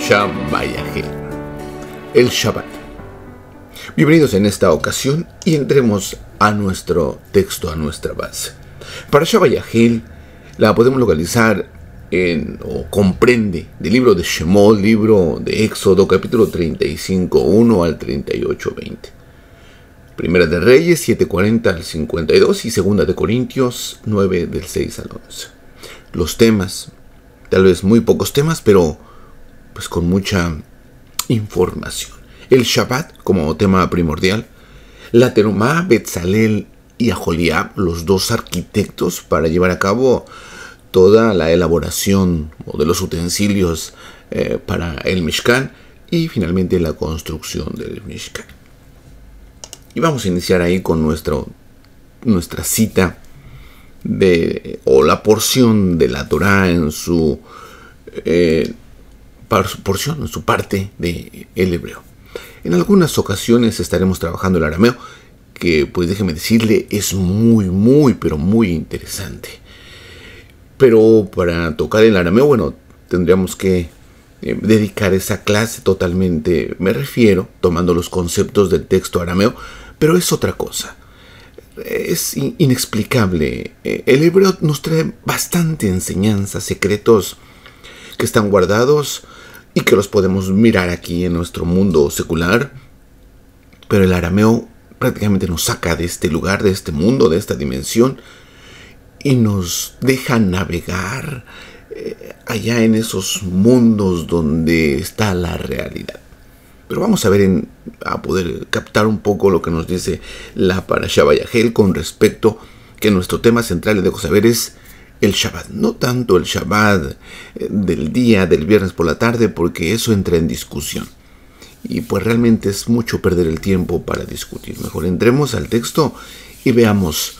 Parashá Vayahel, el Shabbat. Bienvenidos en esta ocasión y entremos a nuestro texto, a nuestra base. Parashá Vayahel la podemos localizar o comprende del libro de Shemot, libro de Éxodo, capítulo 35, 1 al 38, 20. Primera de Reyes, 7:40 al 52 y Segunda de Corintios, 9 del 6 al 11. Los temas, tal vez muy pocos temas, pero pues con mucha información. El Shabbat como tema primordial, la Terumá, Betzalel y Aholiab, los dos arquitectos para llevar a cabo toda la elaboración de los utensilios para el Mishkan y finalmente la construcción del Mishkan. Y vamos a iniciar ahí con nuestra cita o la porción de la Torá en su porción, en su parte del hebreo. En algunas ocasiones estaremos trabajando el arameo, que pues déjeme decirle es pero muy interesante. Pero para tocar el arameo, bueno, tendríamos que dedicar esa clase totalmente, me refiero, tomando los conceptos del texto arameo, pero es otra cosa. Es inexplicable. El hebreo nos trae bastante enseñanzas, secretos que están guardados y que los podemos mirar aquí en nuestro mundo secular, pero el arameo prácticamente nos saca de este lugar, de este mundo, de esta dimensión, y nos deja navegar allá en esos mundos donde está la realidad. Pero vamos a ver, a poder captar un poco lo que nos dice la Parashá Vayahel con respecto que nuestro tema central, les dejo saber, es el Shabbat. No tanto el Shabbat del día, del viernes por la tarde, porque eso entra en discusión. Y pues realmente es mucho perder el tiempo para discutir. Mejor entremos al texto y veamos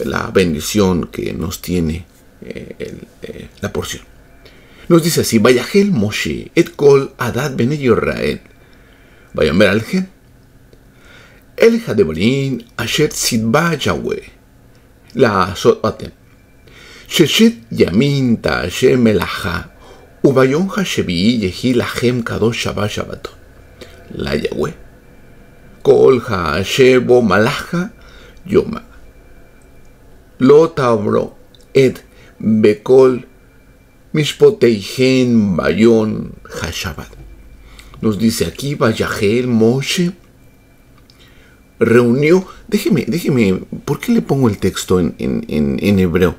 la bendición que nos tiene la porción. Nos dice así: Vayahel Moshe et kol adat bnei Israel vayomer alhem el hadebarim asher tzidba Yahweh לעשות אתם ששת ימים תעשה מלאכה וביום השביעי יהי לכם קדוש שבת שבתון ליהוה כל העשה בו מלאכה יומא לא תעברו את בכל משפטיכם ביום השבת. Nos dice aquí, Vayahel Moshe reunió. Déjeme, ¿por qué le pongo el texto en hebreo?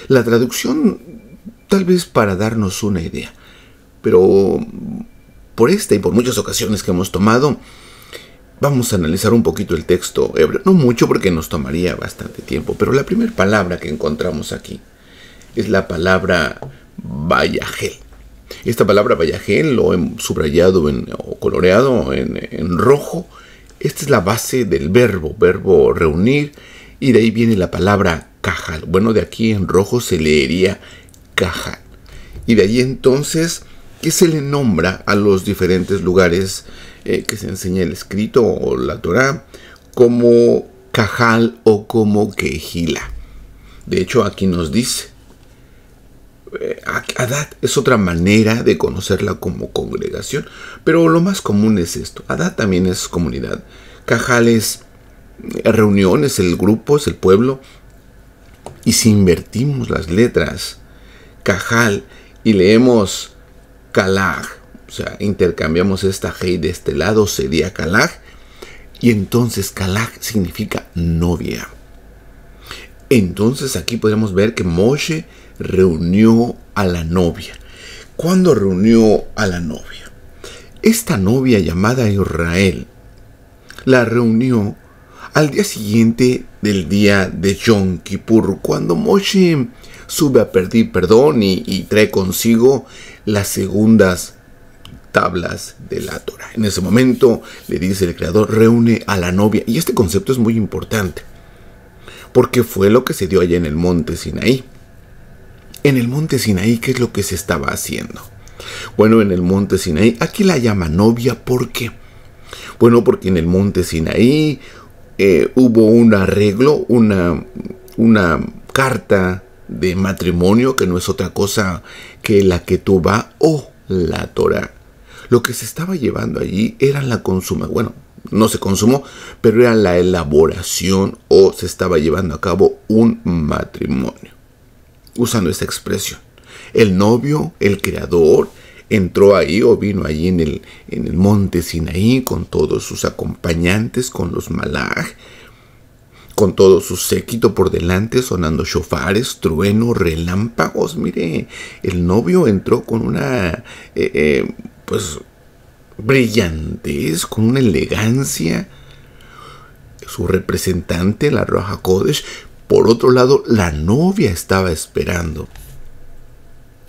La traducción, tal vez para darnos una idea, pero por esta y por muchas ocasiones que hemos tomado, vamos a analizar un poquito el texto hebreo. No mucho, porque nos tomaría bastante tiempo, pero la primera palabra que encontramos aquí es la palabra Vayahel. Esta palabra Vayahel lo he subrayado o coloreado en rojo. Esta es la base del verbo reunir, y de ahí viene la palabra Kahal. Bueno, de aquí en rojo se leería Kahal. Y de ahí entonces que se le nombra a los diferentes lugares que se enseña el escrito o la Torá como Kahal o como Kehila. De hecho, aquí nos dice Adat es otra manera de conocerla como congregación, pero lo más común es esto. Adat también es comunidad. Kahal es reunión, es el grupo, es el pueblo. Y si invertimos las letras, Kahal, y leemos Kalag, o sea, intercambiamos esta Hei de este lado, sería Kalag, y entonces Kalag significa novia. Entonces aquí podemos ver que Moshe reunió a la novia. ¿Cuándo reunió a la novia? Esta novia llamada Israel la reunió al día siguiente del día de Yom Kippur, cuando Moshe sube a pedir perdón y trae consigo las segundas tablas de la Torá. En ese momento le dice el Creador: reúne a la novia. Y este concepto es muy importante, porque fue lo que se dio allá en el monte Sinaí. En el monte Sinaí, ¿qué es lo que se estaba haciendo? Bueno, en el monte Sinaí, aquí la llama novia. ¿Por qué? Bueno, porque en el monte Sinaí hubo un arreglo, una carta de matrimonio, que no es otra cosa que la Ketubá o la Torá. Lo que se estaba llevando allí era la consumación. Bueno, no se consumó, pero era la elaboración o se estaba llevando a cabo un matrimonio. Usando esta expresión. El novio, el creador, entró ahí o vino ahí en el monte Sinaí con todos sus acompañantes, con los malaj, con todo su séquito por delante, sonando shofares, truenos, relámpagos. Mire, el novio entró con una, pues, brillantez, con una elegancia. Su representante, la Ruach HaKodesh. Por otro lado, la novia estaba esperando.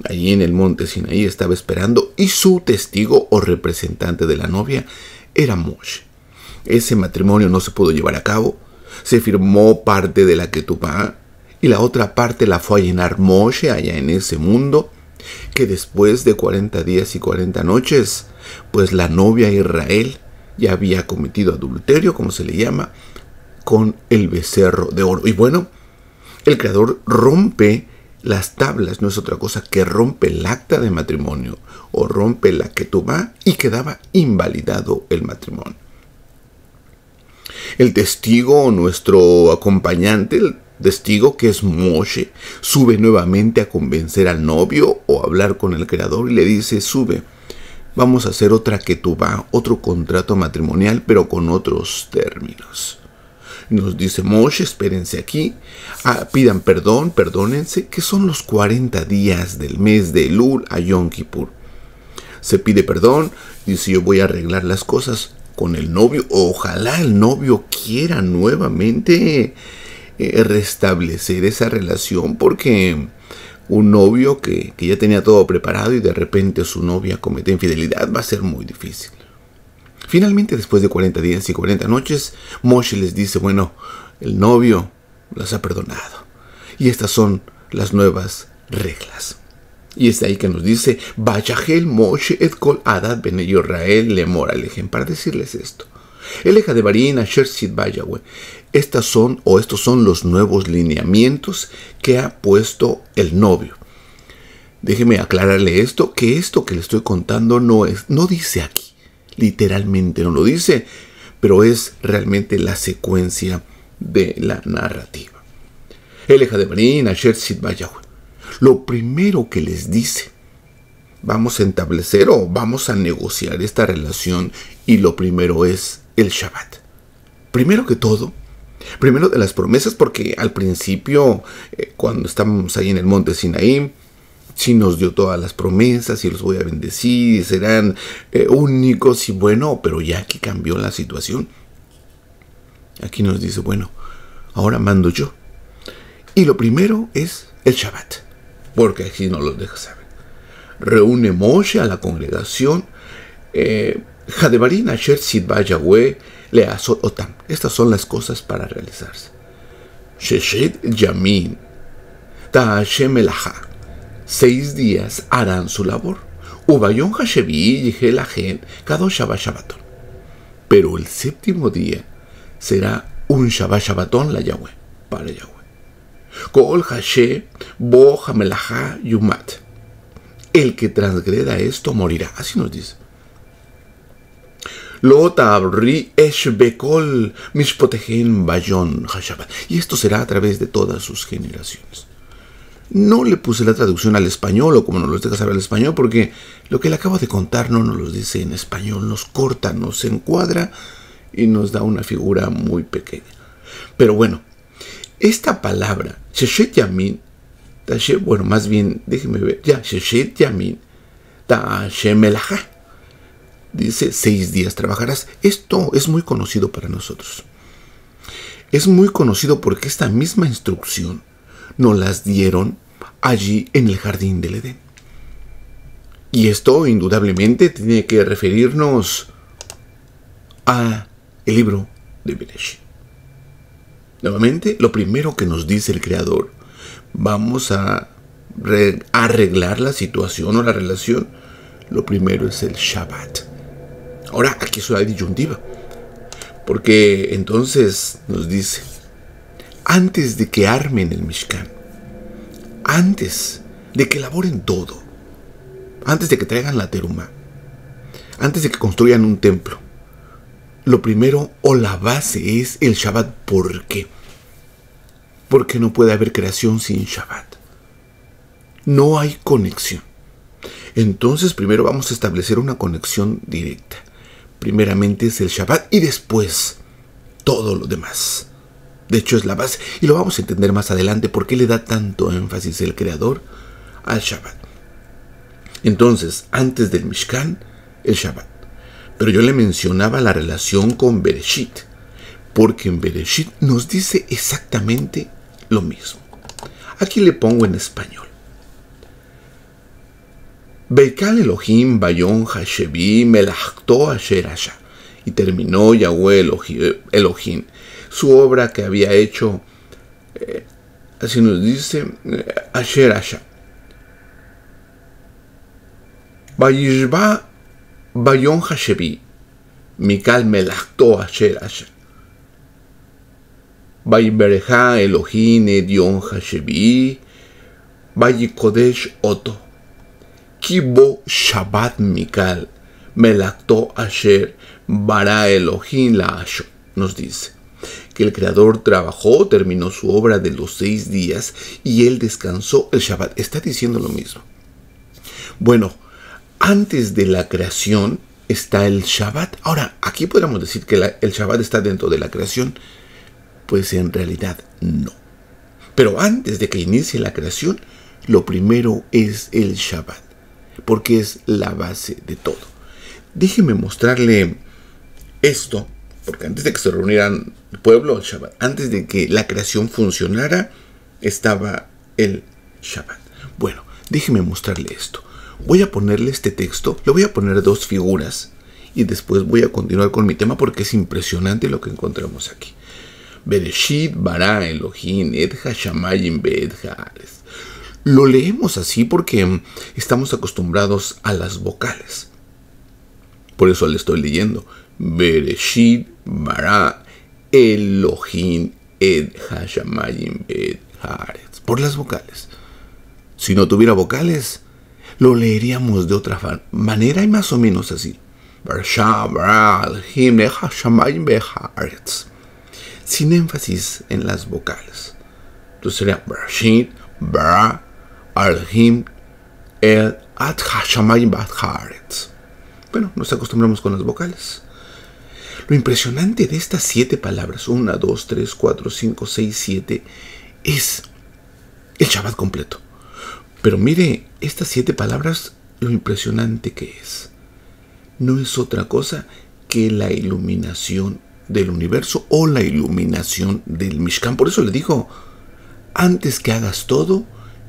Allí en el monte Sinaí estaba esperando, y su testigo o representante de la novia era Moshe. Ese matrimonio no se pudo llevar a cabo. Se firmó parte de la Ketubá y la otra parte la fue a llenar Moshe allá en ese mundo, que después de 40 días y 40 noches, pues la novia Israel ya había cometido adulterio, como se le llama, con el becerro de oro. Y bueno, el Creador rompe las tablas, no es otra cosa que rompe el acta de matrimonio o rompe la Ketubá, y quedaba invalidado el matrimonio. El testigo, nuestro acompañante, el testigo que es Moshe, sube nuevamente a convencer al novio o a hablar con el Creador y le dice: sube, vamos a hacer otra Ketubá, otro contrato matrimonial, pero con otros términos. Nos dice Moshe: espérense aquí, pidan perdón, perdónense, que son los 40 días del mes de Elul a Yom Kippur. Se pide perdón, dice: yo voy a arreglar las cosas con el novio. Ojalá el novio quiera nuevamente restablecer esa relación, porque un novio que ya tenía todo preparado y de repente su novia comete infidelidad va a ser muy difícil. Finalmente, después de 40 días y 40 noches, Moshe les dice: bueno, el novio las ha perdonado y estas son las nuevas reglas. Y es ahí que nos dice: Vayahel Moshe et kol adat bene Israel lemor alejem, para decirles esto. Eleja de Barín asher sid Yahweh. Estos son los nuevos lineamientos que ha puesto el novio. Déjeme aclararle esto, que esto que le estoy contando no dice aquí. Literalmente no lo dice, pero es realmente la secuencia de la narrativa. Eleja de Barín asher sid Yahweh. Lo primero que les dice: vamos a establecer o vamos a negociar esta relación, y lo primero es el Shabbat. Primero que todo, primero de las promesas, porque al principio, cuando estábamos ahí en el monte Sinaí, sí nos dio todas las promesas y los voy a bendecir y serán únicos y bueno, pero ya aquí cambió la situación. Aquí nos dice: bueno, ahora mando yo. Y lo primero es el Shabbat, porque aquí no los deja saber. Reúne Moshe a la congregación. Hadebarín asher sidba Yahweh leasot otam. Estas son las cosas para realizarse. Sheshet yamin ta'ashem elahá. 6 días harán su labor. Ubayón hashevi yihelajen kadosh Shabbat Shabbaton. Pero el 7º día será un Shabbat Shabbaton la Yahweh, para Yahweh. Kol hashe bo hamelajá yumat. El que transgreda esto morirá. Así nos dice. Lo tabri esh bekol mishpotehen bayon hashabat. Y esto será a través de todas sus generaciones. No le puse la traducción al español, o como nos lo deja saber al español, porque lo que le acabo de contar no nos lo dice en español. Nos corta, nos encuadra y nos da una figura muy pequeña. Pero bueno, esta palabra, Sheshet Yamin, bueno, más bien, déjeme ver, ya, Sheshet Yamin, Tashem Elahá, dice: 6 días trabajarás. Esto es muy conocido para nosotros. Es muy conocido porque esta misma instrucción nos las dieron allí en el jardín del Edén. Y esto indudablemente tiene que referirnos a el libro de Bereshit. Nuevamente, lo primero que nos dice el Creador: vamos a arreglar la situación o la relación. Lo primero es el Shabbat. Ahora, aquí es una disyuntiva, porque entonces nos dice: antes de que armen el Mishkan, antes de que elaboren todo, antes de que traigan la terumá, antes de que construyan un templo, lo primero o la base es el Shabbat. ¿Por qué? Porque no puede haber creación sin Shabbat. No hay conexión. Entonces primero vamos a establecer una conexión directa. Primeramente es el Shabbat y después todo lo demás. De hecho es la base y lo vamos a entender más adelante por qué le da tanto énfasis el Creador al Shabbat. Entonces, antes del Mishkan, el Shabbat. Pero yo le mencionaba la relación con Bereshit, porque en Bereshit nos dice exactamente lo mismo. Aquí le pongo en español. Beikal Elohim Bayon Hashevi Melachto Asher Asha. Y terminó Yahweh Elohim su obra que había hecho, así nos dice, Asher Asha. Vayishba Bayon Hashevi Mikal Melachto Asher Asha. Vayibereja Elohim Edion Hashevi Vayikodesh Oto. Kibo Shabbat Mikal Melachto Asher Bara Elohim la Asho. Nos dice que el Creador trabajó, terminó su obra de los 6 días y él descansó el Shabbat. Está diciendo lo mismo. Bueno, antes de la creación está el Shabbat. Ahora, aquí podríamos decir que el Shabbat está dentro de la creación. Pues en realidad no. Pero antes de que inicie la creación, lo primero es el Shabbat, porque es la base de todo. Déjeme mostrarle esto, porque antes de que se reunieran el pueblo, el Shabbat, antes de que la creación funcionara, estaba el Shabbat. Bueno, déjeme mostrarle esto. Voy a ponerle este texto, le voy a poner 2 figuras y después voy a continuar con mi tema porque es impresionante lo que encontramos aquí. Bereshit bara Elohim et hashamayim be'et haaretz. Lo leemos así porque estamos acostumbrados a las vocales. Por eso le estoy leyendo. Bereshit bara Elohim et hashamayim be'et haaretz. Por las vocales. Si no tuviera vocales, lo leeríamos de otra manera y más o menos así. Bereshit bara Elohim et hashamayim be'et haaretz. Sin énfasis en las vocales. Entonces sería Bereshit bara Elohim et hashamayim be'et haaretz. Bueno, nos acostumbramos con las vocales. Lo impresionante de estas 7 palabras, 1, 2, 3, 4, 5, 6, 7, es el Shabbat completo. Pero mire, estas 7 palabras, lo impresionante que es. No es otra cosa que la iluminación del universo o la iluminación del Mishkan. Por eso le digo, antes que hagas todo,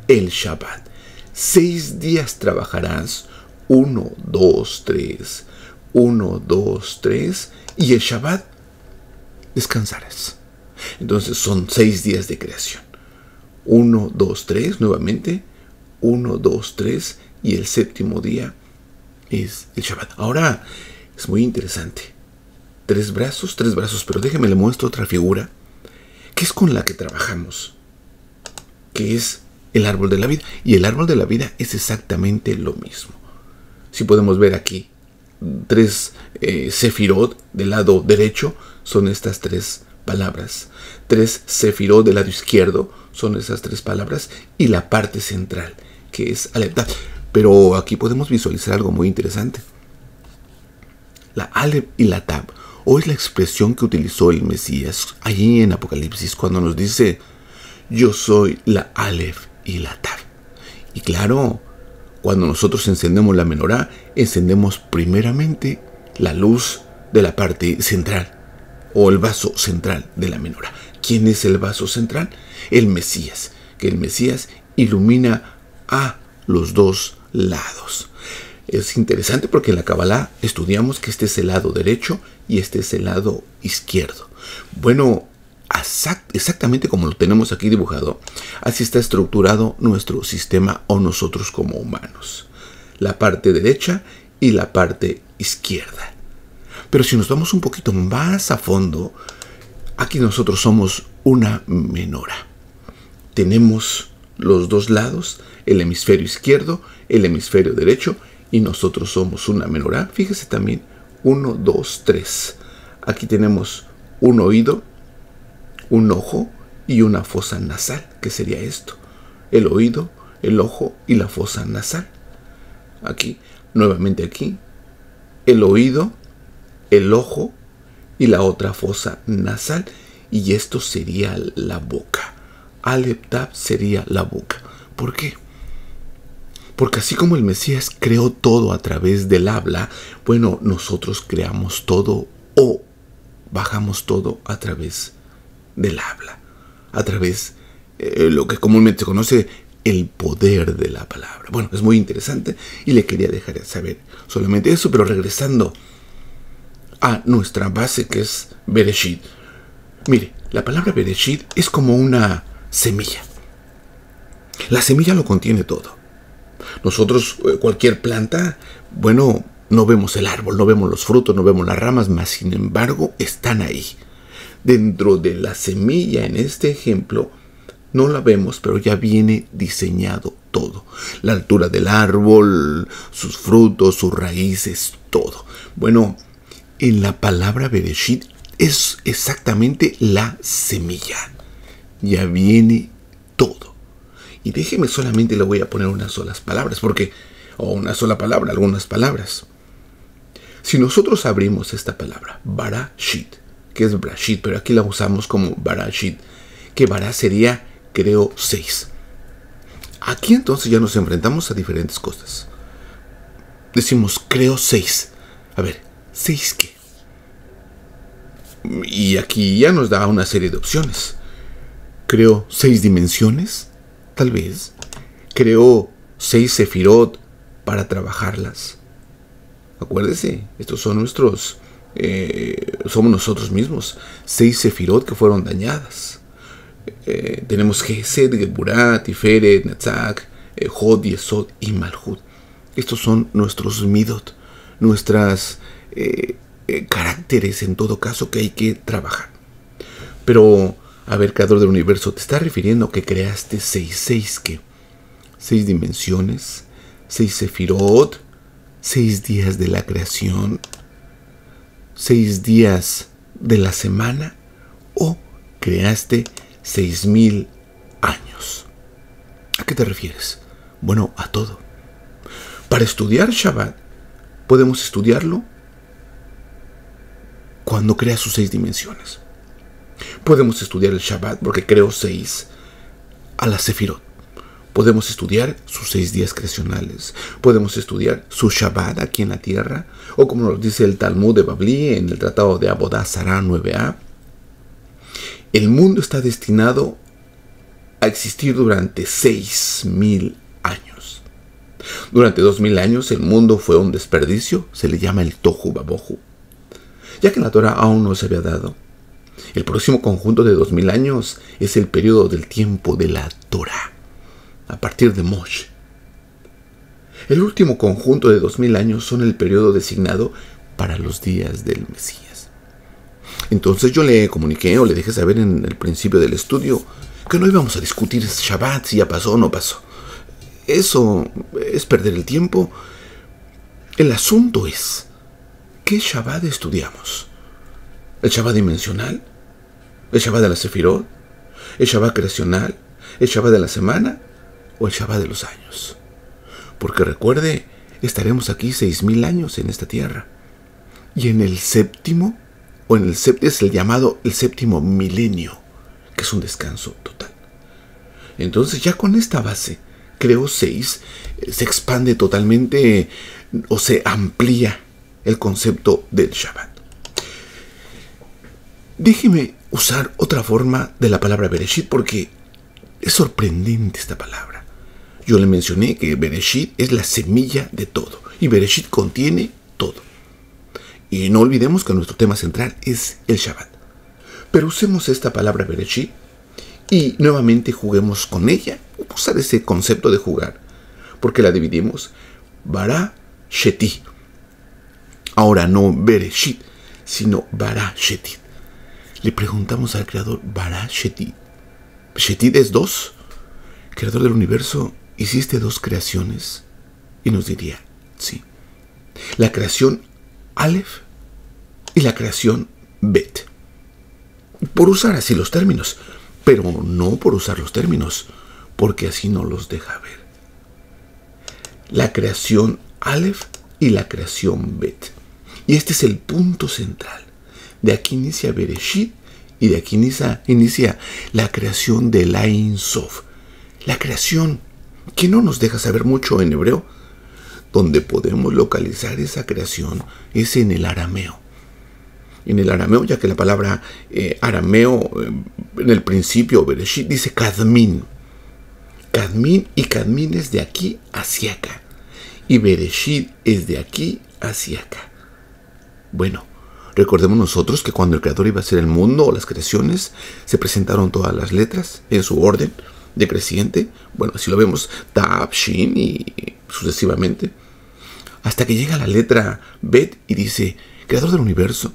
el Shabbat. 6 días trabajarás, 1, 2, 3, 1, 2, 3, y el Shabbat descansarás. Entonces son 6 días de creación. 1, 2, 3, nuevamente, 1, 2, 3, y el 7º día es el Shabbat. Ahora, es muy interesante. 3 brazos, pero déjeme le muestro otra figura, que es con la que trabajamos, que es el árbol de la vida. Y el árbol de la vida es exactamente lo mismo. Si podemos ver aquí, 3 sefirot del lado derecho son estas 3 palabras. 3 sefirot del lado izquierdo son esas 3 palabras. Y la parte central, que es Aleph Tav. Pero aquí podemos visualizar algo muy interesante. La Aleph y la Tav, o es la expresión que utilizó el Mesías allí en Apocalipsis cuando nos dice: yo soy la Aleph y la Tav. Y claro, cuando nosotros encendemos la menorá, encendemos primeramente la luz de la parte central, o el vaso central de la menorá. ¿Quién es el vaso central? El Mesías, que el Mesías ilumina a los 2 lados. Es interesante porque en la Kabbalah estudiamos que este es el lado derecho y este es el lado izquierdo. Bueno, exactamente como lo tenemos aquí dibujado, así está estructurado nuestro sistema o nosotros como humanos. La parte derecha y la parte izquierda. Pero si nos vamos un poquito más a fondo, aquí nosotros somos una menorá. Tenemos los 2 lados, el hemisferio izquierdo, el hemisferio derecho, y nosotros somos una menorá. Fíjese también, 1, 2, 3. Aquí tenemos un oído, un ojo y una fosa nasal. ¿Qué sería esto? El oído, el ojo y la fosa nasal. Aquí, nuevamente aquí, el oído, el ojo y la otra fosa nasal. Y esto sería la boca. Aleph Tav sería la boca. ¿Por qué? Porque así como el Mesías creó todo a través del habla, bueno, nosotros creamos todo o bajamos todo a través del habla. A través de lo que comúnmente se conoce el poder de la palabra. Bueno, es muy interesante y le quería dejar saber solamente eso, pero regresando a nuestra base que es Bereshit. Mire, la palabra Bereshit es como una semilla. La semilla lo contiene todo. Nosotros, cualquier planta, bueno, no vemos el árbol, no vemos los frutos, no vemos las ramas, mas sin embargo están ahí. Dentro de la semilla, en este ejemplo, no la vemos, pero ya viene diseñado todo. La altura del árbol, sus frutos, sus raíces, todo. Bueno, en la palabra Bereshit es exactamente la semilla. Ya viene todo. Y déjeme solamente le voy a poner unas solas palabras, o una sola palabra, algunas palabras. Si nosotros abrimos esta palabra, Barashit, que es Brashit, pero aquí la usamos como Barashit, que Bara sería creo 6. Aquí entonces ya nos enfrentamos a diferentes cosas. Decimos creo 6. A ver, ¿6 qué? Y aquí ya nos da una serie de opciones. Creo 6 dimensiones, tal vez. Creo 6 sefirot para trabajarlas. Acuérdese, estos son nuestros, somos nosotros mismos. 6 sefirot que fueron dañadas. Tenemos Gesed, Geburah, Tiferet, Netzach, Hod, Yesod y Malhut. Estos son nuestros midot, nuestras caracteres en todo caso que hay que trabajar. Pero, a ver, creador del universo, ¿te estás refiriendo a que creaste 6 qué? 6 dimensiones, 6 sefirot, 6 días de la creación, 6 días de la semana, o creaste 6000 años. ¿A qué te refieres? Bueno, a todo. Para estudiar Shabbat, podemos estudiarlo cuando crea sus 6 dimensiones. Podemos estudiar el Shabbat porque creó 6 a la Sefirot. Podemos estudiar sus 6 días creacionales. Podemos estudiar su Shabbat aquí en la tierra. O como nos dice el Talmud de Babli en el Tratado de Abodá Zará 9a. El mundo está destinado a existir durante 6000 años. Durante 2000 años el mundo fue un desperdicio. Se le llama el Tohu Babohu. Ya que la Torah aún no se había dado. El próximo conjunto de 2000 años es el periodo del tiempo de la Torah, a partir de Moshe. El último conjunto de 2000 años son el periodo designado para los días del Mesías. Entonces yo le comuniqué o le dejé saber en el principio del estudio que no íbamos a discutir Shabbat si ya pasó o no pasó. Eso es perder el tiempo. El asunto es, ¿qué Shabbat estudiamos? ¿El Shabbat dimensional? ¿El Shabbat de la Sefirot? ¿El Shabbat creacional? ¿El Shabbat de la semana? ¿O el Shabbat de los años? Porque recuerde, estaremos aquí 6000 años en esta tierra. Y en el séptimo, es el llamado el séptimo milenio, que es un descanso total. Entonces ya con esta base, creo 6, se expande totalmente o se amplía el concepto del Shabbat. Déjeme usar otra forma de la palabra Bereshit porque es sorprendente esta palabra. Yo le mencioné que Bereshit es la semilla de todo y Bereshit contiene todo. Y no olvidemos que nuestro tema central es el Shabbat. Pero usemos esta palabra Bereshit y nuevamente juguemos con ella. Usar ese concepto de jugar porque la dividimos Bara Sheti. Ahora no Bereshit, sino Bara Shetit. Le preguntamos al creador Bara Shetit. ¿Shetit es 2? Creador del universo, ¿hiciste 2 creaciones? Y nos diría, Sí. La creación Aleph y la creación Bet. Por usar así los términos, pero no por usar los términos, porque así no los deja ver. La creación Aleph y la creación Bet. Y este es el punto central. De aquí inicia Bereshit y de aquí inicia la creación del Ein Sof. La creación que no nos deja saber mucho en hebreo. Donde podemos localizar esa creación es en el arameo. En el arameo, ya que la palabra arameo en el principio, Bereshit, dice Kadmin. Kadmin, y Kadmin es de aquí hacia acá. Y Bereshit es de aquí hacia acá. Bueno, recordemos nosotros que cuando el Creador iba a hacer el mundo o las creaciones, se presentaron todas las letras en su orden decreciente. Bueno, así lo vemos, Tab, Shin y sucesivamente. Hasta que llega la letra Bet y dice, Creador del universo,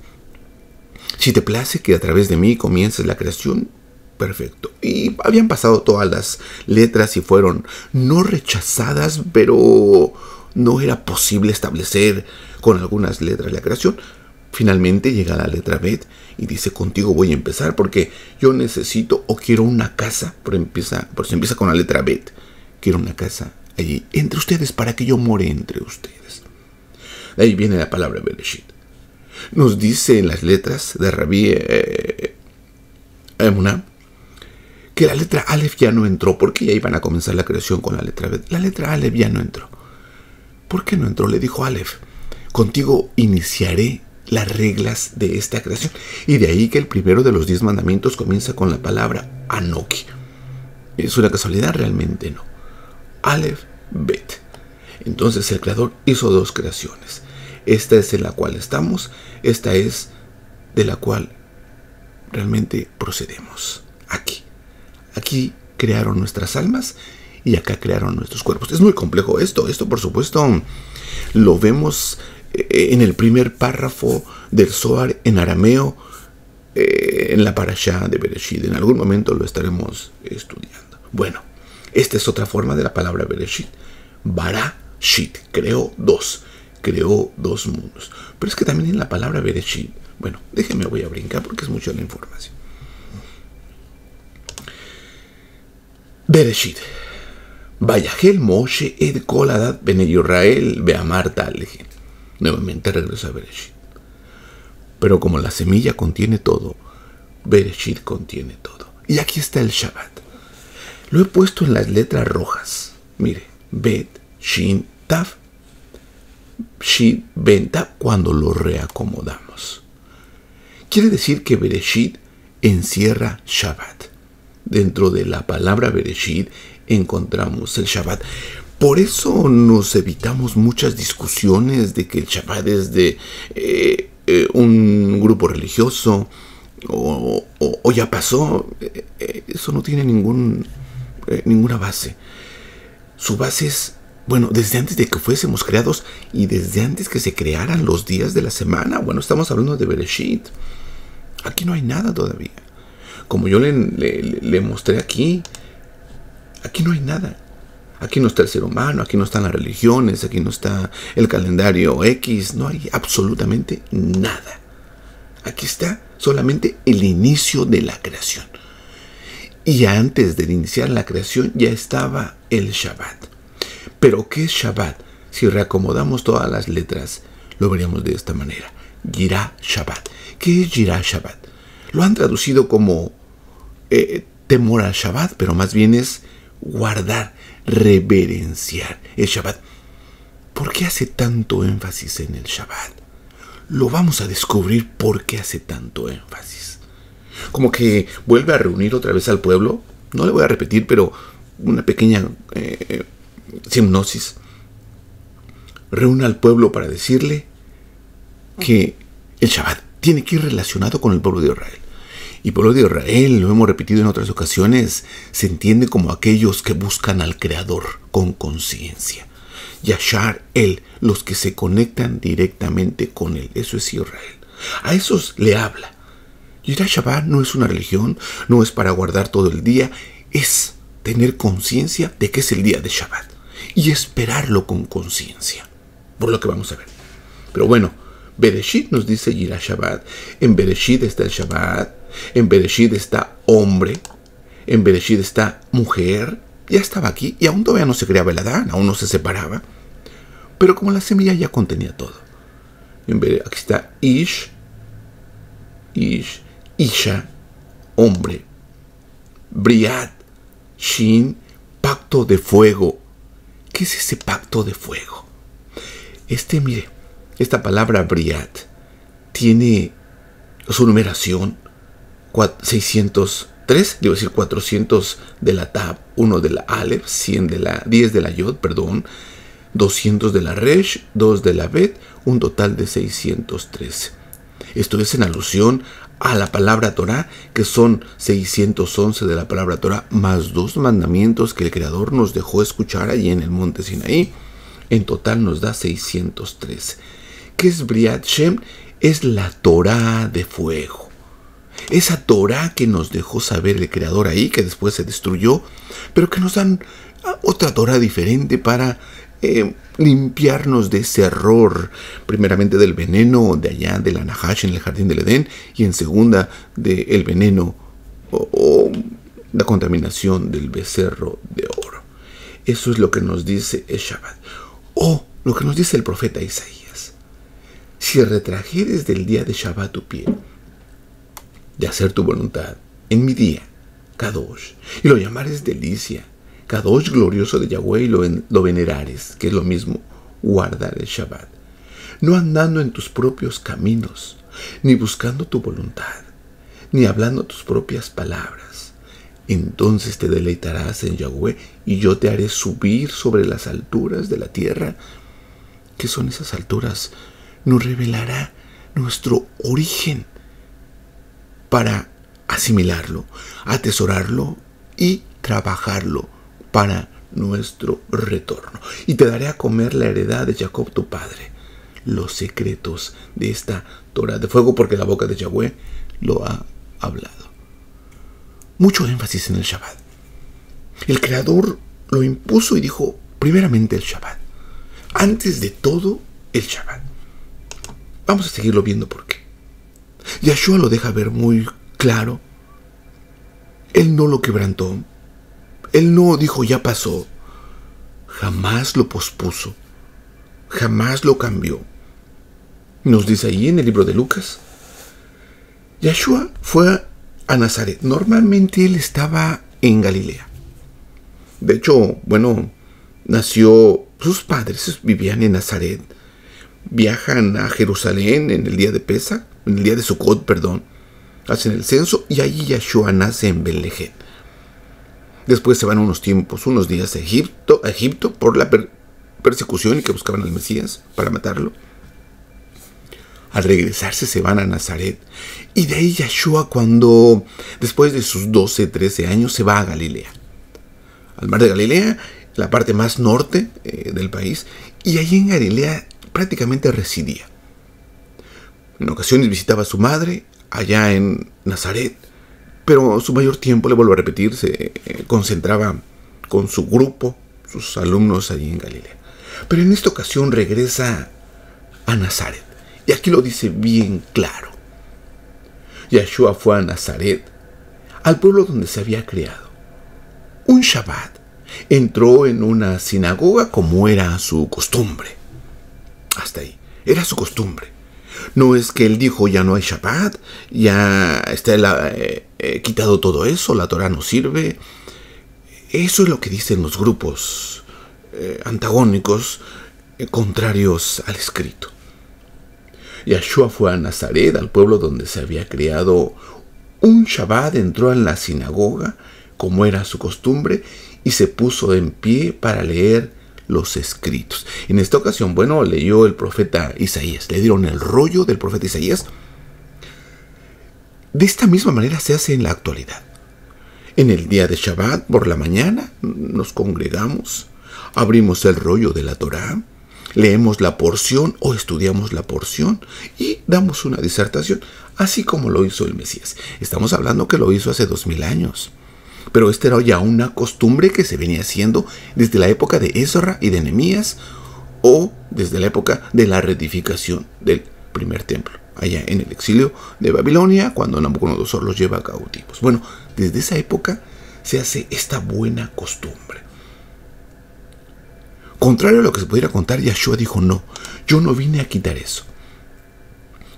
si te place que a través de mí comiences la creación, perfecto. Y habían pasado todas las letras y fueron no rechazadas, pero no era posible establecer con algunas letras la creación. Finalmente llega la letra Bet y dice, contigo voy a empezar porque yo necesito o quiero una casa. Por eso empieza con la letra Bet. Quiero una casa allí entre ustedes para que yo more entre ustedes. De ahí viene la palabra Bereshit. Nos dice en las letras de Rabí Emuná que la letra Aleph ya no entró porque ya iban a comenzar la creación con la letra Bet. La letra Aleph ya no entró. ¿Por qué no entró? Le dijo Aleph, contigo iniciaré las reglas de esta creación. Y de ahí que el primero de los 10 mandamientos comienza con la palabra Anoki. ¿Es una casualidad? Realmente no. Aleph, Bet. Entonces el Creador hizo 2 creaciones. Esta es en la cual estamos. Esta es de la cual realmente procedemos. Aquí crearon nuestras almas y acá crearon nuestros cuerpos. Es muy complejo esto. Esto, por supuesto, lo vemos en el primer párrafo del Zohar en arameo, en la parashá de Bereshit. En algún momento lo estaremos estudiando. Bueno, esta es otra forma de la palabra Bereshit. Barashit, creó 2 mundos. Pero es que también en la palabra Bereshit, bueno, déjenme, voy a brincar porque es mucha la información. Bereshit. Vayahel Moshe ed kol adat bene Israel beamar talehen. Nuevamente regreso a Bereshit. Pero como la semilla contiene todo, Bereshit contiene todo. Y aquí está el Shabbat. Lo he puesto en las letras rojas. Mire, Bet, Shin, Tav. Shin, Ben, Tav, cuando lo reacomodamos. Quiere decir que Bereshit encierra Shabbat. Dentro de la palabra Bereshit encontramos el Shabbat. Por eso nos evitamos muchas discusiones de que el Shabbat es de un grupo religioso o ya pasó. Eso no tiene ninguna base. Su base es, bueno, desde antes de que fuésemos creados y desde antes que se crearan los días de la semana. Bueno, estamos hablando de Bereshit. Aquí no hay nada todavía. Como yo le mostré aquí no hay nada. Aquí no está el ser humano, aquí no están las religiones, aquí no está el calendario X, no hay absolutamente nada. Aquí está solamente el inicio de la creación. Y antes de iniciar la creación ya estaba el Shabbat. ¿Pero qué es Shabbat? Si reacomodamos todas las letras, lo veríamos de esta manera. Yirá Shabbat. ¿Qué es Yirá Shabbat? Lo han traducido como temor al Shabbat, pero más bien es guardar, reverenciar el Shabbat. ¿Por qué hace tanto énfasis en el Shabbat? Lo vamos a descubrir por qué hace tanto énfasis. Como que vuelve a reunir otra vez al pueblo. No le voy a repetir, pero una pequeña hipnosis. Reúne al pueblo para decirle que el Shabbat tiene que ir relacionado con el pueblo de Israel. Y pueblo de Israel, lo hemos repetido en otras ocasiones, se entiende como aquellos que buscan al Creador con conciencia. Yashar, Él, los que se conectan directamente con Él. Eso es Israel. A esos le habla. Yirá Shabbat no es una religión, no es para guardar todo el día, es tener conciencia de que es el día de Shabbat y esperarlo con conciencia. por lo que vamos a ver. Pero bueno, Bereshit nos dice Yirah Shabbat. En Bereshit está el Shabbat. En Bereshit está hombre. En Bereshit está mujer. Ya estaba aquí y aún todavía no se creaba el Adán, aún no se separaba. Pero como la semilla ya contenía todo. Aquí está Ish, Isha, hombre. Briat, Shin, pacto de fuego. ¿Qué es ese pacto de fuego? Mire, esta palabra Briat tiene su numeración 603, debo decir 400 de la Tab, 1 de la Aleph, 10 de la Yod, 200 de la Resh, 2 de la Bet, un total de 613. Esto es en alusión a la palabra Torah, que son 611 de la palabra Torah, más 2 mandamientos que el Creador nos dejó escuchar allí en el monte Sinaí. En total nos da 613. ¿Qué es Briat Shem? Es la Torah de fuego. Esa Torah que nos dejó saber el Creador ahí, que después se destruyó, pero que nos dan otra Torah diferente para limpiarnos de ese error, primeramente del veneno de allá de la Nahash en el jardín del Edén, y en segunda del veneno o la contaminación del becerro de oro. Eso es lo que nos dice el Shabbat, o lo que nos dice el profeta Isaías. Si retrajeres del día de Shabbat tu pie, de hacer tu voluntad en mi día, Kadosh, y lo llamares delicia, Kadosh glorioso de Yahweh, y lo venerares, que es lo mismo, guardar el Shabbat, no andando en tus propios caminos, ni buscando tu voluntad, ni hablando tus propias palabras. Entonces te deleitarás en Yahweh, y yo te haré subir sobre las alturas de la tierra. ¿Qué son esas alturas? Nos revelará nuestro origen para asimilarlo, atesorarlo y trabajarlo para nuestro retorno. Y te daré a comer la heredad de Jacob tu padre, los secretos de esta Torah de fuego, porque la boca de Yahweh lo ha hablado. Mucho énfasis en el Shabbat. El Creador lo impuso y dijo, primeramente el Shabbat. Antes de todo, el Shabbat. Vamos a seguirlo viendo por qué. Yahshua lo deja ver muy claro. Él no lo quebrantó. Él no dijo ya pasó. Jamás lo pospuso. Jamás lo cambió. Nos dice ahí en el libro de Lucas. Yahshua fue a Nazaret. Normalmente él estaba en Galilea. De hecho, sus padres vivían en Nazaret. Viajan a Jerusalén en el día de Pesach, en el día de Sukkot, hacen el censo y allí Yahshua nace en Belén. Después se van unos días a Egipto por la persecución y que buscaban al Mesías para matarlo. Al regresarse se van a Nazaret y de ahí Yahshua, cuando después de sus 12, 13 años, se va a Galilea, al mar de Galilea, la parte más norte del país, y allí en Galilea prácticamente residía. En ocasiones visitaba a su madre allá en Nazaret, pero su mayor tiempo, le vuelvo a repetir, se concentraba con su grupo, sus alumnos allí en Galilea. Pero en esta ocasión regresa a Nazaret, y aquí lo dice bien claro. Yahshua fue a Nazaret, al pueblo donde se había criado. Un Shabbat entró en una sinagoga como era su costumbre. Hasta ahí, era su costumbre. No es que él dijo, ya no hay Shabbat, ya está quitado todo eso, la Torah no sirve. Eso es lo que dicen los grupos antagónicos, contrarios al escrito. Yahshua fue a Nazaret, al pueblo donde se había criado. Un Shabbat entró en la sinagoga, como era su costumbre, y se puso en pie para leer los escritos. En esta ocasión, leyó el profeta Isaías. Le dieron el rollo del profeta Isaías. De esta misma manera se hace en la actualidad. En el día de Shabbat, por la mañana, nos congregamos, abrimos el rollo de la Torah, leemos la porción o estudiamos la porción y damos una disertación, así como lo hizo el Mesías. Estamos hablando que lo hizo hace 2000 años. Pero esta era ya una costumbre que se venía haciendo desde la época de Ezra y de Nehemías, o desde la época de la reedificación del primer templo, allá en el exilio de Babilonia, cuando Nabucodonosor los lleva cautivos. Bueno, desde esa época se hace esta buena costumbre. Contrario a lo que se pudiera contar, Yahshua dijo: no, yo no vine a quitar eso.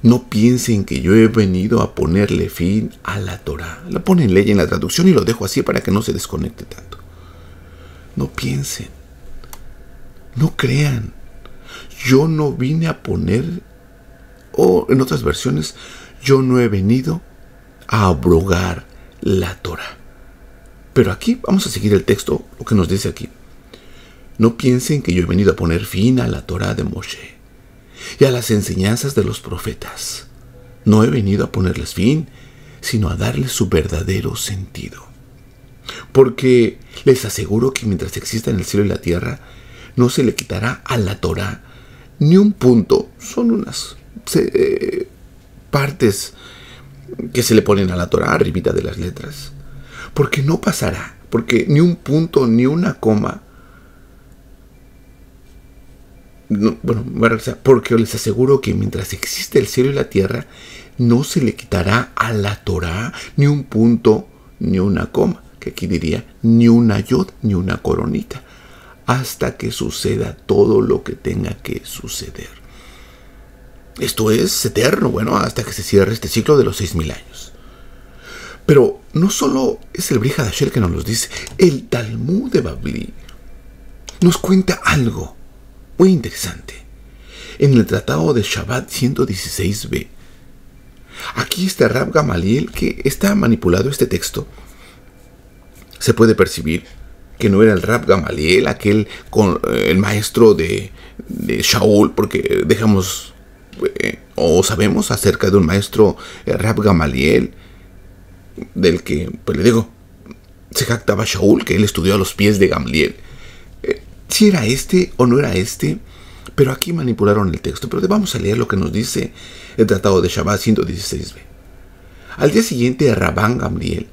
No piensen que yo he venido a ponerle fin a la Torá. Lo pone en ley en la traducción y lo dejo así para que no se desconecte tanto. No piensen, no crean. Yo no vine a poner, o en otras versiones, yo no he venido a abrogar la Torá. Pero aquí vamos a seguir el texto, lo que nos dice aquí. No piensen que yo he venido a poner fin a la Torá de Moshe y a las enseñanzas de los profetas. No he venido a ponerles fin, sino a darles su verdadero sentido. Porque les aseguro que mientras exista en el cielo y la tierra, no se le quitará a la Torá ni un punto. Son unas partes que se le ponen a la Torá arribita de las letras. Porque no pasará, porque ni un punto ni una coma. No, bueno, porque les aseguro que mientras existe el cielo y la tierra, no se le quitará a la Torá ni un punto ni una coma, que aquí diría ni una yod ni una coronita, hasta que suceda todo lo que tenga que suceder. Esto es eterno, bueno, hasta que se cierre este ciclo de los 6,000 años. Pero no solo es el Brit Hadasher que nos los dice, el Talmud de Bavli nos cuenta algo muy interesante. En el Tratado de Shabbat 116b, aquí está Rab Gamaliel, que está manipulado este texto. Se puede percibir que no era el Rab Gamaliel, aquel con el maestro de Shaul, porque dejamos o sabemos acerca de un maestro, Rab Gamaliel, del que, pues le digo, se jactaba Shaul, que él estudió a los pies de Gamaliel. Si era este o no era este, pero aquí manipularon el texto. Pero vamos a leer lo que nos dice el Tratado de Shabbat 116b. Al día siguiente, Rabán Gamaliel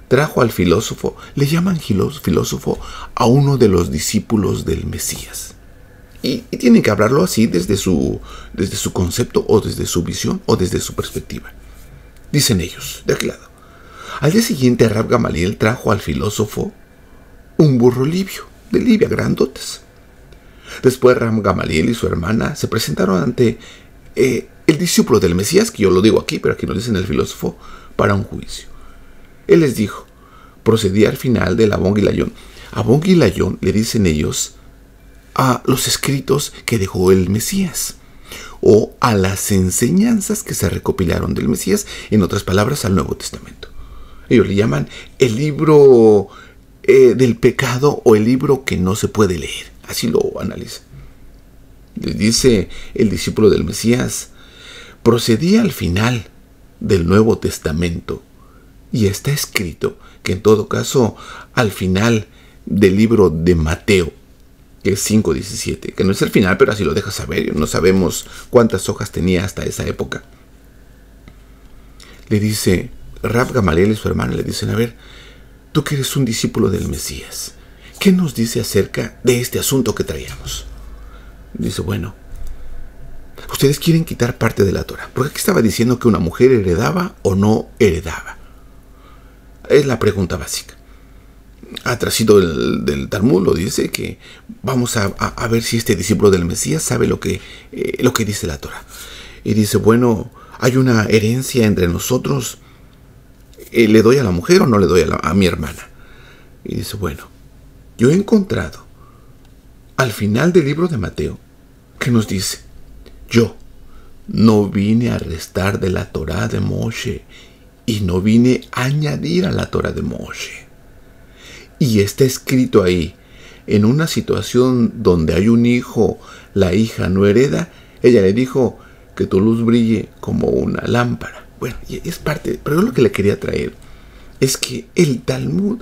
trajo al filósofo, le llaman filósofo a uno de los discípulos del Mesías. Y tienen que hablarlo así desde su concepto, o desde su visión, o desde su perspectiva. Dicen ellos, de aquel lado. Al día siguiente, Rab Gamaliel trajo al filósofo un burro libio, de Libia, grandotes. Después Rab Gamaliel y su hermana se presentaron ante el discípulo del Mesías, que yo lo digo aquí, pero aquí nos dicen el filósofo, para un juicio. Él les dijo: procedí al final del Abón Gilayón. Abón Gilayón le dicen ellos a los escritos que dejó el Mesías, o a las enseñanzas que se recopilaron del Mesías, en otras palabras, al Nuevo Testamento. Ellos le llaman el libro del pecado, o el libro que no se puede leer. Así lo analizan. Les dice el discípulo del Mesías: procedí al final del Nuevo Testamento, y está escrito que en todo caso al final del libro de Mateo, que es 5:17, que no es el final, pero así lo deja saber. No sabemos cuántas hojas tenía hasta esa época. Le dice Rab Gamaliel y su hermana, le dicen: a ver, tú que eres un discípulo del Mesías, ¿qué nos dice acerca de este asunto que traíamos? Dice: bueno, ustedes quieren quitar parte de la Torah, porque aquí estaba diciendo que una mujer heredaba o no heredaba. Es la pregunta básica. Atrasito del Talmud lo dice, que vamos a ver si este discípulo del Mesías sabe lo que dice la Torah. Y dice: bueno, hay una herencia entre nosotros, ¿le doy a la mujer o no le doy a mi hermana? Y dice: bueno, yo he encontrado al final del libro de Mateo que nos dice: yo no vine a restar de la Torá de Moshe, y no vine a añadir a la Torá de Moshe. Y está escrito ahí, en una situación donde hay un hijo, la hija no hereda, ella le dijo: que tu luz brille como una lámpara. Bueno, y es parte, pero lo que le quería traer es que el Talmud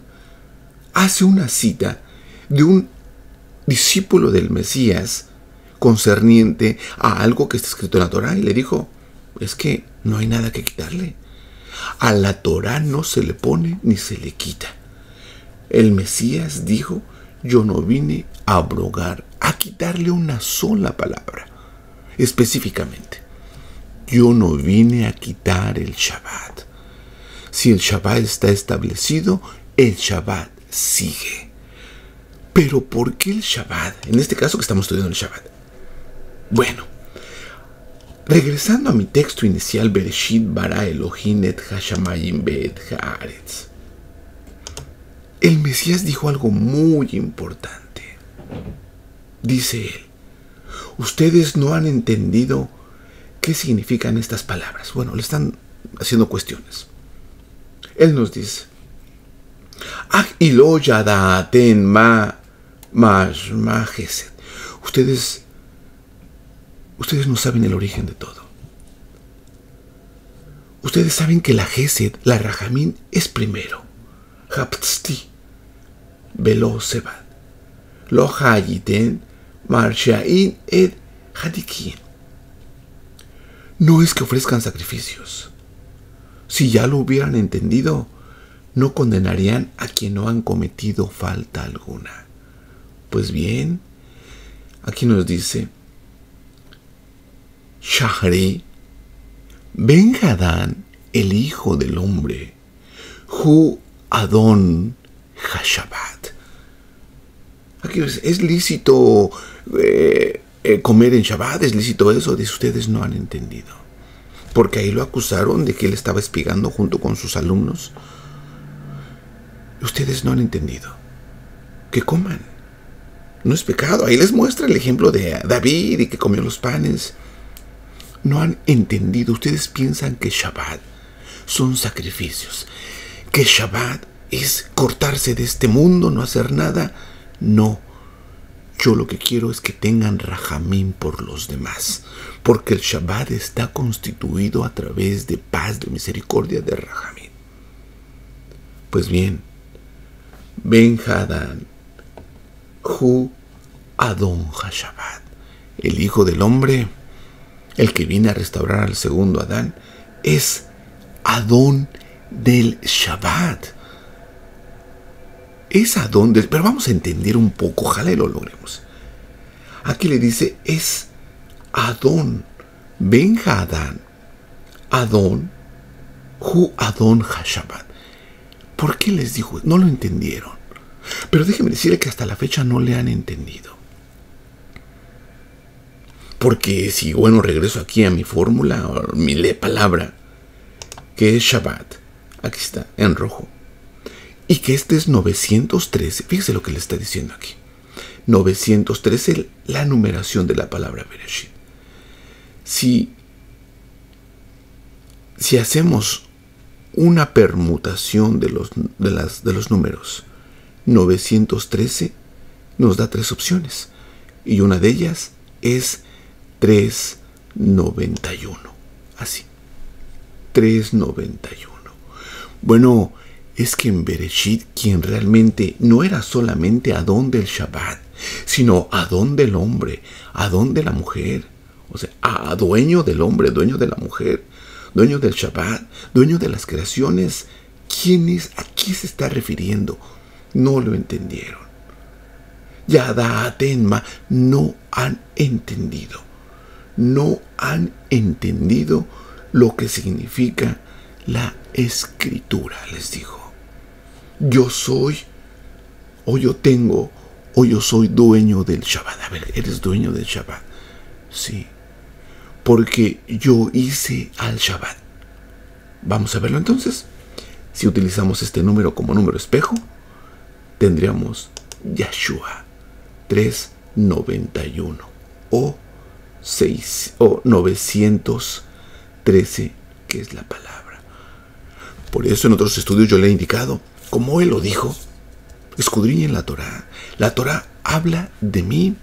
hace una cita de un discípulo del Mesías concerniente a algo que está escrito en la Torá, y le dijo: es que no hay nada que quitarle. A la Torá no se le pone ni se le quita. El Mesías dijo: yo no vine a abrogar, a quitarle una sola palabra. Específicamente, yo no vine a quitar el Shabbat. Si el Shabbat está establecido, el Shabbat sigue. Pero ¿por qué el Shabbat? En este caso que estamos estudiando el Shabbat. Bueno, regresando a mi texto inicial, Bereshit bara Elohim et hashamayim ve'et haaretz. El Mesías dijo algo muy importante. Dice él, ustedes no han entendido qué significan estas palabras. Bueno, le están haciendo cuestiones. Él nos dice, y lo yadaten ma gesed. Ustedes no saben el origen de todo. Ustedes saben que la gesed, la rajamín, es primero. Haptzti, velo sebad. Lo hayiten, marshain ed hadikin. No es que ofrezcan sacrificios. Si ya lo hubieran entendido, no condenarían a quien no han cometido falta alguna. Pues bien, aquí nos dice, Shahri, Ben Hadán, el hijo del hombre, Hu Adon Hashabat. Aquí es lícito comer en Shabbat, es lícito eso. Dice, ustedes no han entendido. Porque ahí lo acusaron de que él estaba espigando junto con sus alumnos. Ustedes no han entendido. Que coman. No es pecado. Ahí les muestra el ejemplo de David y que comió los panes. No han entendido. Ustedes piensan que Shabbat son sacrificios. Que Shabbat es cortarse de este mundo, no hacer nada. No. Yo lo que quiero es que tengan rajamín por los demás, porque el Shabbat está constituido a través de paz, de misericordia, de rajamín. Pues bien, Ben Hadán, Hu Adon HaShabbat, el hijo del hombre, el que viene a restaurar al segundo Adán, es Adón del Shabbat. Es Adón del... Pero vamos a entender un poco, ojalá y lo logremos. Aquí le dice, es Adón, Ben Hadán, Adón, Hu Adon HaShabbat. ¿Por qué les dijo? No lo entendieron. Pero déjenme decirle que hasta la fecha no le han entendido. Porque si, bueno, regreso aquí a mi fórmula, o mi palabra, que es Shabbat, aquí está, en rojo. Y que este es 913, fíjese lo que le está diciendo aquí. 913, la numeración de la palabra Bereshit. Si hacemos una permutación de los números, 913 nos da 3 opciones. Y una de ellas es 391. Así. 391. Bueno, es que en Bereshit quien realmente no era solamente Adón del Shabbat, sino Adón del hombre, Adón de la mujer. O sea, dueño del hombre, dueño de la mujer, dueño del Shabbat, dueño de las creaciones. ¿Quién es? ¿A qué se está refiriendo? No lo entendieron. Yadatenma, no han entendido. No han entendido lo que significa la escritura, les digo. Yo soy, o yo tengo, o yo soy dueño del Shabbat. A ver, ¿eres dueño del Shabbat? Sí, porque yo hice al Shabbat. Vamos a verlo entonces. Si utilizamos este número como número espejo, tendríamos Yahshua 391 o 913, que es la palabra. Por eso en otros estudios yo le he indicado, como él lo dijo, escudriñen la Torá. La Torá habla de mí.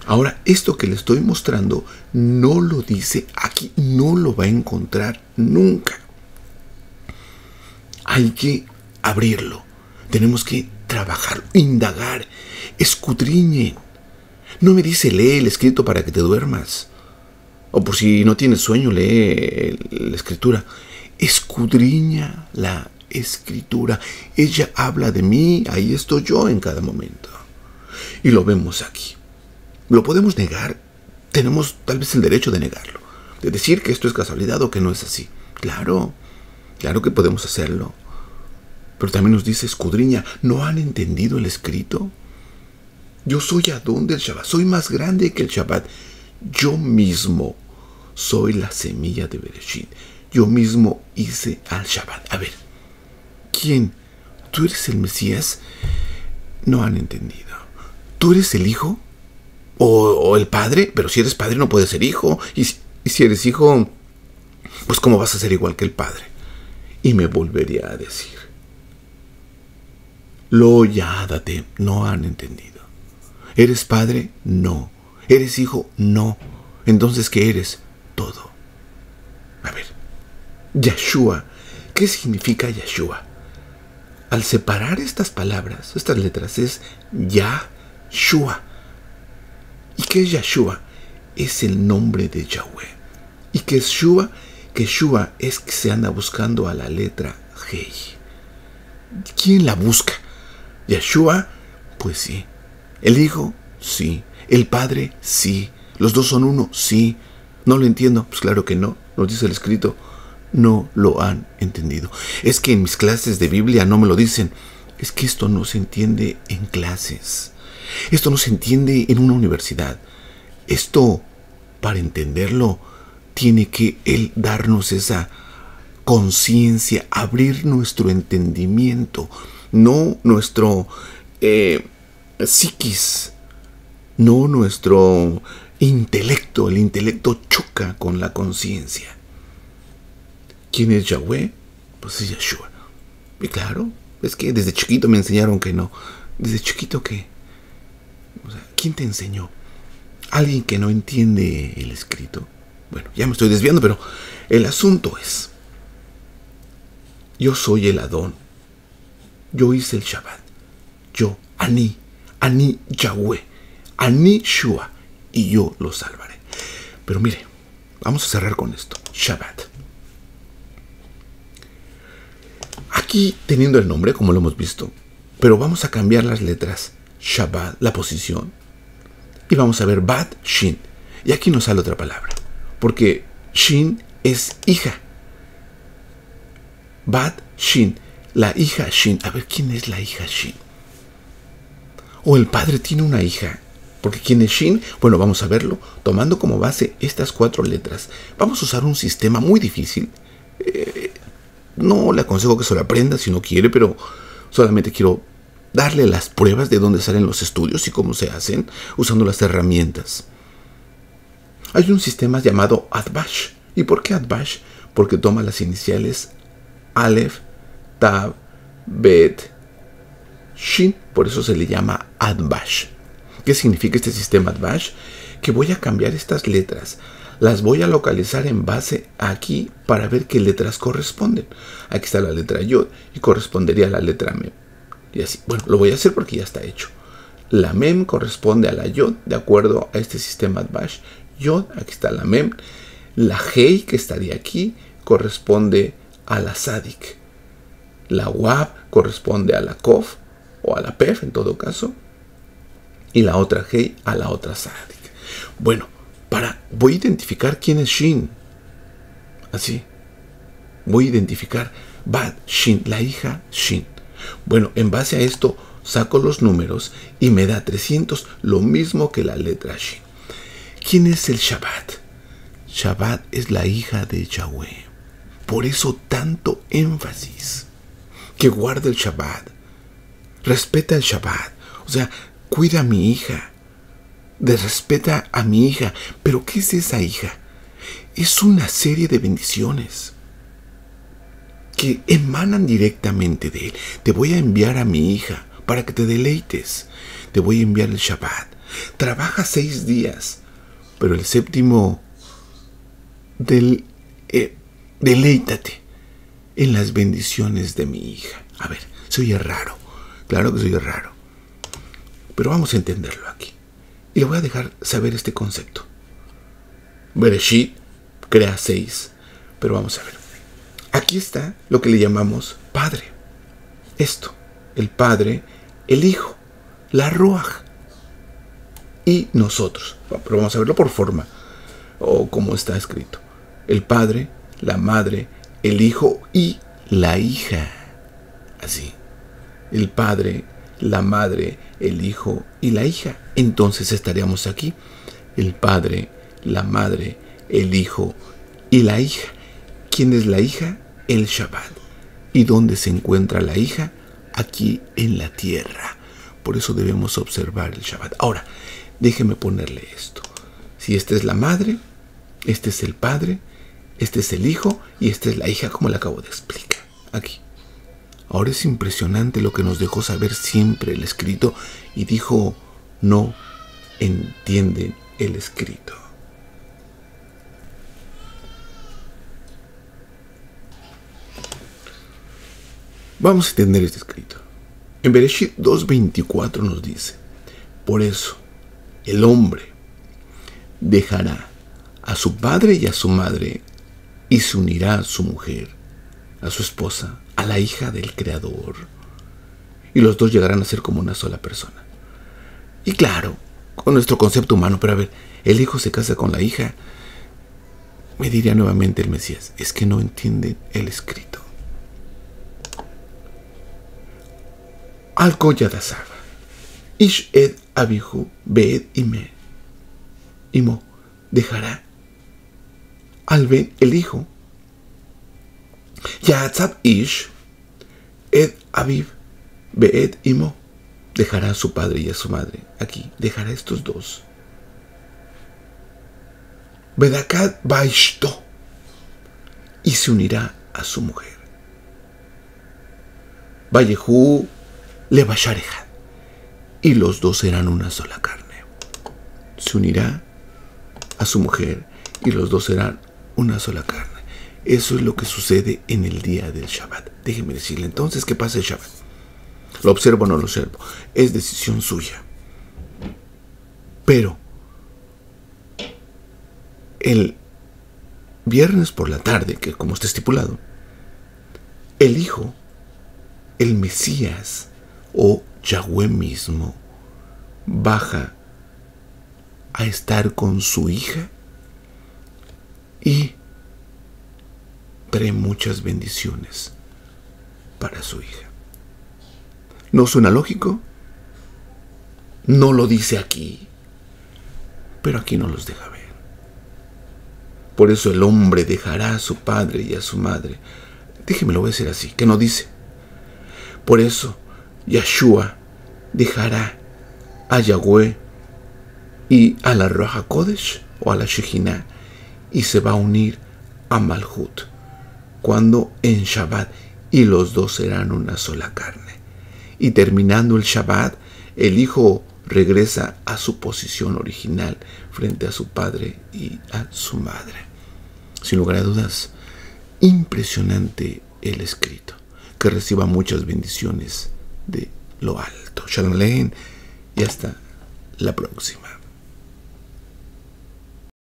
Ahora, esto que le estoy mostrando no lo dice aquí, no lo va a encontrar nunca. Hay que abrirlo. Tenemos que trabajar, indagar, escudriñen. No me dice lee el escrito para que te duermas. O por si no tienes sueño, lee la escritura. Escudriña la escritura. Ella habla de mí, ahí estoy yo en cada momento. Y lo vemos aquí. ¿Lo podemos negar? Tenemos tal vez el derecho de negarlo, de decir que esto es casualidad o que no es así. Claro, claro que podemos hacerlo. Pero también nos dice, escudriña, ¿no han entendido el escrito? Yo soy Adón del Shabbat, soy más grande que el Shabbat. Yo mismo soy la semilla de Bereshit. Yo mismo hice al Shabbat. A ver, ¿quién? ¿Tú eres el Mesías? No han entendido. ¿Tú eres el Hijo? ¿O el Padre? Pero si eres Padre no puedes ser Hijo. Y si eres Hijo, pues ¿cómo vas a ser igual que el Padre? Y me volvería a decir, lo yádate, no han entendido. ¿Eres Padre? No. ¿Eres Hijo? No. Entonces, ¿qué eres? Todo. A ver, Yeshua. ¿Qué significa Yeshua? Al separar estas palabras, estas letras, es Yahshua. ¿Y qué es Yeshua? Es el nombre de Yahweh. ¿Y qué es Shua? Que Shua es que se anda buscando a la letra Hei. ¿Quién la busca? ¿Yeshua? Pues sí. ¿El Hijo? Sí. ¿El Padre? Sí. ¿Los dos son uno? Sí. ¿No lo entiendo? Pues claro que no. Nos dice el escrito. No lo han entendido. Es que en mis clases de Biblia no me lo dicen. Es que esto no se entiende en clases. Esto no se entiende en una universidad. Esto, para entenderlo, tiene que Él darnos esa conciencia, abrir nuestro entendimiento, no nuestro psiquis, no nuestro intelecto. El intelecto choca con la conciencia. ¿Quién es Yahweh? Pues es Yeshua. Y claro, es que desde chiquito me enseñaron que no. ¿Desde chiquito qué? O sea, ¿quién te enseñó? ¿Alguien que no entiende el escrito? Bueno, ya me estoy desviando, pero el asunto es, yo soy el Adón. Yo hice el Shabbat. Yo, Ani Yahweh, Ani Shua, y yo lo salvaré. Pero mire, vamos a cerrar con esto. Shabbat. Aquí teniendo el nombre, como lo hemos visto, pero vamos a cambiar las letras. Shabbat, la posición, y vamos a ver Bat, Shin. Y aquí nos sale otra palabra, porque Shin es hija. Bat, Shin, la hija Shin. A ver, ¿quién es la hija Shin? O el padre tiene una hija, porque ¿quién es Shin? Bueno, vamos a verlo tomando como base estas 4 letras. Vamos a usar un sistema muy difícil. No le aconsejo que se lo aprenda si no quiere, pero solamente quiero darle las pruebas de dónde salen los estudios y cómo se hacen usando las herramientas. Hay un sistema llamado Atbash. ¿Y por qué Atbash? Porque toma las iniciales Aleph, Tav, Bet, Shin. Por eso se le llama Atbash. ¿Qué significa este sistema Atbash? Que voy a cambiar estas letras. Las voy a localizar en base aquí para ver qué letras corresponden. Aquí está la letra Yod y correspondería a la letra Mem. Y así, bueno, lo voy a hacer porque ya está hecho. La Mem corresponde a la Yod de acuerdo a este sistema Atbash. Yod, aquí está la Mem. La Hei, que estaría aquí, corresponde a la Sadik. La Wab corresponde a la Kof o a la Pef en todo caso. Y la otra Hei a la otra Sadik. Bueno, voy a identificar quién es Shin. Así. Voy a identificar Bat, Shin, la hija Shin. Bueno, en base a esto saco los números y me da 300, lo mismo que la letra Shin. ¿Quién es el Shabbat? Shabbat es la hija de Yahweh. Por eso tanto énfasis. Que guarda el Shabbat. Respeta el Shabbat. O sea, cuida a mi hija. Respeta a mi hija. ¿Pero qué es esa hija? Es una serie de bendiciones que emanan directamente de Él. Te voy a enviar a mi hija para que te deleites. Te voy a enviar el Shabbat. Trabaja 6 días, pero el 7º deleítate en las bendiciones de mi hija. A ver, se oye raro. Claro que se oye raro. Pero vamos a entenderlo aquí. Y le voy a dejar saber este concepto. Bereshit crea 6. Pero vamos a ver. Aquí está lo que le llamamos Padre. Esto. El Padre, el Hijo, la Ruach. y nosotros. Pero vamos a verlo por forma, o como está escrito. El padre, la madre, el hijo y la hija. Así. El padre, la madre, el hijo y la hija. Entonces estaríamos aquí. El padre, la madre, el hijo y la hija. ¿Quién es la hija? El Shabbat. ¿Y dónde se encuentra la hija? Aquí en la tierra. Por eso debemos observar el Shabbat. Ahora, déjeme ponerle esto. Si esta es la madre, este es el padre, este es el hijo y esta es la hija, como le acabo de explicar. Aquí. Ahora es impresionante lo que nos dejó saber siempre el escrito y dijo, no entienden el escrito. Vamos a entender este escrito. En Bereshit 2:24 nos dice, por eso el hombre dejará a su padre y a su madre y se unirá a su mujer, a su esposa, a la hija del Creador. Y los dos llegarán a ser como una sola persona. Y claro, con nuestro concepto humano, pero a ver, el hijo se casa con la hija. Me diría nuevamente el Mesías, es que no entienden el escrito. Al Koyadasab, Ish ed abihu beed imo, dejará al ben el hijo. Yatzab ish ed aviv beed imo, dejará a su padre y a su madre. Aquí, dejará a estos dos. Bedakat baishto, y se unirá a su mujer. Vallejú le bashareja, y los dos serán una sola carne. Se unirá a su mujer y los dos serán una sola carne. Eso es lo que sucede en el día del Shabbat. Déjeme decirle entonces qué pasa el Shabbat. ¿Lo observo o no lo observo? Es decisión suya. Pero el viernes por la tarde, que como está estipulado, el Hijo, el Mesías o Yahweh mismo, baja a estar con su hija y trae muchas bendiciones para su hija. ¿No suena lógico? No lo dice aquí, pero aquí no los deja ver. Por eso el hombre dejará a su padre y a su madre. Déjeme, lo voy a decir así, que no dice. Por eso Yahshua dejará a Yahweh y a la Ruach HaKodesh o a la Shejinah y se va a unir a Malhut cuando en Shabbat, y los dos serán una sola carne. Y terminando el Shabbat, el hijo regresa a su posición original frente a su padre y a su madre. Sin lugar a dudas, impresionante el escrito. Que reciba muchas bendiciones de lo alto. Shalom Aleichem y hasta la próxima.